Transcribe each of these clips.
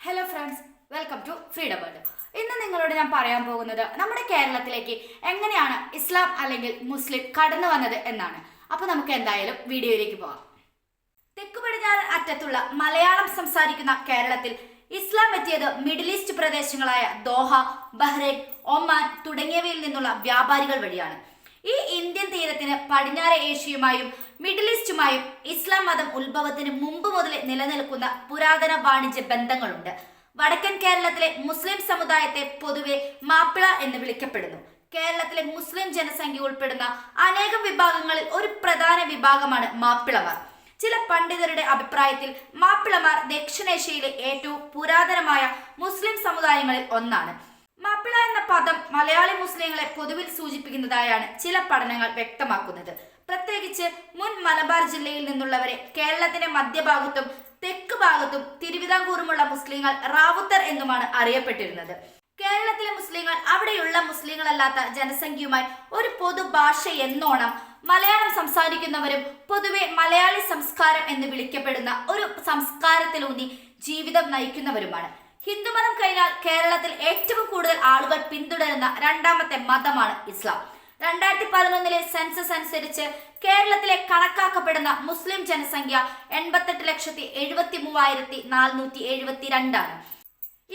Hello friends, welcome to freedom world. ഇന്ന് നിങ്ങളോട് ഞാൻ പറയാൻ പോകുന്നത് നമ്മുടെ കേരളത്തിലേക്ക് എങ്ങനെയാണ് ഇസ്ലാം അല്ലെങ്കിൽ മുസ്ലിം കടന്നു വന്നത് എന്നാണ്. അപ്പോൾ നമുക്ക് എന്തായാലും വീഡിയോയിലേക്ക് പോകാം. തെക്കു പടിഞ്ഞാറൻ അറ്റത്തുള്ള മലയാളം സംസാരിക്കുന്ന കേരളത്തിൽ ഇസ്ലാം എത്തിയത് മിഡിൽ ഈസ്റ്റ് പ്രദേശങ്ങളായ ദോഹ, ബഹ്റൈൻ, ഒമാൻ തുടങ്ങിയവയിൽ നിന്നുള്ള വ്യാപാരികൾ വഴിയാണ്. ഈ ഇന്ത്യൻ തീരത്തിന് പടിഞ്ഞാറ് ഏഷ്യയുമായും മിഡിൽ ഈസ്റ്റുമായും ഇസ്ലാം മതം ഉത്ഭവത്തിന് മുമ്പ് മുതലേ നിലനിൽക്കുന്ന പുരാതന വാണിജ്യ ബന്ധങ്ങളുണ്ട്. വടക്കൻ കേരളത്തിലെ മുസ്ലിം സമുദായത്തെ പൊതുവെ മാപ്പിള എന്ന് വിളിക്കപ്പെടുന്നു. കേരളത്തിലെ മുസ്ലിം ജനസംഖ്യ ഉൾപ്പെടുന്ന അനേകം വിഭാഗങ്ങളിൽ ഒരു പ്രധാന വിഭാഗമാണ് മാപ്പിളമാർ. ചില പണ്ഡിതരുടെ അഭിപ്രായത്തിൽ മാപ്പിളമാർ ദക്ഷിണേഷ്യയിലെ ഏറ്റവും പുരാതനമായ മുസ്ലിം സമുദായങ്ങളിൽ ഒന്നാണ്. മാപ്പിള എന്ന പദം മലയാളി മുസ്ലിങ്ങളെ പൊതുവിൽ സൂചിപ്പിക്കുന്നതായാണ് ചില പഠനങ്ങൾ വ്യക്തമാക്കുന്നത്. പ്രത്യേകിച്ച് മുൻ മലബാർ ജില്ലയിൽ നിന്നുള്ളവരെ കേരളത്തിന്റെ മധ്യഭാഗത്തും തെക്ക് ഭാഗത്തും തിരുവിതാംകൂറുമുള്ള മുസ്ലിങ്ങൾ റാവുത്തർ എന്നുമാണ് അറിയപ്പെട്ടിരുന്നത്. കേരളത്തിലെ മുസ്ലിങ്ങൾ അവിടെയുള്ള മുസ്ലിങ്ങളല്ലാത്ത ജനസംഖ്യയുമായി ഒരു പൊതു ഭാഷ എന്നോണം മലയാളം സംസാരിക്കുന്നവരും പൊതുവെ മലയാളി സംസ്കാരം എന്ന് വിളിക്കപ്പെടുന്ന ഒരു സംസ്കാരത്തിലൂന്നി ജീവിതം നയിക്കുന്നവരുമാണ്. ഹിന്ദുമതം കഴിഞ്ഞാൽ കേരളത്തിൽ ഏറ്റവും കൂടുതൽ ആളുകൾ പിന്തുടരുന്ന രണ്ടാമത്തെ മതമാണ് ഇസ്ലാം. 2011 സെൻസസ് അനുസരിച്ച് കേരളത്തിലെ കണക്കാക്കപ്പെടുന്ന മുസ്ലിം ജനസംഖ്യ 88,73,472 ആണ്.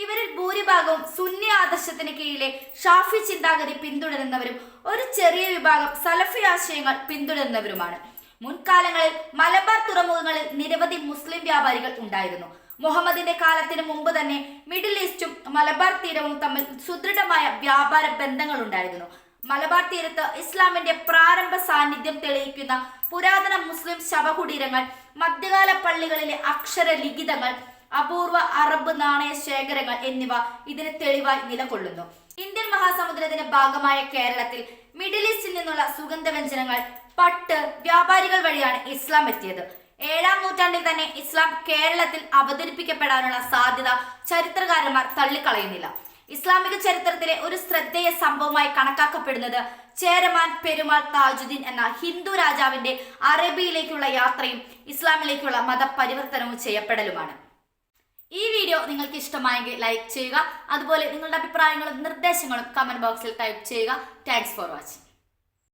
ഇവരിൽ ഭൂരിഭാഗവും സുന്നി ആദർശത്തിന് കീഴിലെ ഷാഫി ചിന്താഗതി പിന്തുടരുന്നവരും ഒരു ചെറിയ വിഭാഗം സലഫി ആശയങ്ങൾ പിന്തുടരുന്നവരുമാണ്. മുൻകാലങ്ങളിൽ മലബാർ തുറമുഖങ്ങളിൽ നിരവധി മുസ്ലിം വ്യാപാരികൾ ഉണ്ടായിരുന്നു. മുഹമ്മദിന്റെ കാലത്തിന് മുമ്പ് തന്നെ മിഡിൽ ഈസ്റ്റും മലബാർ തീരവും തമ്മിൽ സുദൃഢമായ വ്യാപാര ബന്ധങ്ങൾ ഉണ്ടായിരുന്നു. മലബാർ തീരത്ത് ഇസ്ലാമിന്റെ പ്രാരംഭ സാന്നിധ്യം തെളിയിക്കുന്ന പുരാതന മുസ്ലിം ശവകുടീരങ്ങൾ, മധ്യകാല പള്ളികളിലെ അക്ഷര ലിഖിതങ്ങൾ, അപൂർവ അറബ് നാണയ ശേഖരങ്ങൾ എന്നിവ ഇതിന് തെളിവായി നിലകൊള്ളുന്നു. ഇന്ത്യൻ മഹാസമുദ്രത്തിന്റെ ഭാഗമായ കേരളത്തിൽ മിഡിൽ ഈസ്റ്റിൽ നിന്നുള്ള സുഗന്ധവ്യഞ്ജനങ്ങൾ, പട്ട് വ്യാപാരികൾ വഴിയാണ് ഇസ്ലാം എത്തിയത്. 7-ാം നൂറ്റാണ്ടിൽ തന്നെ ഇസ്ലാം കേരളത്തിൽ അവതരിപ്പിക്കപ്പെടാനുള്ള സാധ്യത ചരിത്രകാരന്മാർ തള്ളിക്കളയുന്നില്ല. ഇസ്ലാമിക ചരിത്രത്തിലെ ഒരു ശ്രദ്ധേയ സംഭവമായി കണക്കാക്കപ്പെടുന്നത് ചേരമാൻ പെരുമാൾ താജുദ്ദീൻ എന്ന ഹിന്ദു രാജാവിന്റെ അറേബ്യയിലേക്കുള്ള യാത്രയും ഇസ്ലാമിലേക്കുള്ള മതപരിവർത്തനവും ചെയ്യപ്പെടലുമാണ്. ഈ വീഡിയോ നിങ്ങൾക്ക് ഇഷ്ടമായെങ്കിൽ ലൈക്ക് ചെയ്യുക. അതുപോലെ നിങ്ങളുടെ അഭിപ്രായങ്ങളും നിർദ്ദേശങ്ങളും കമന്റ് ബോക്സിൽ ടൈപ്പ് ചെയ്യുക. Thanks for watching.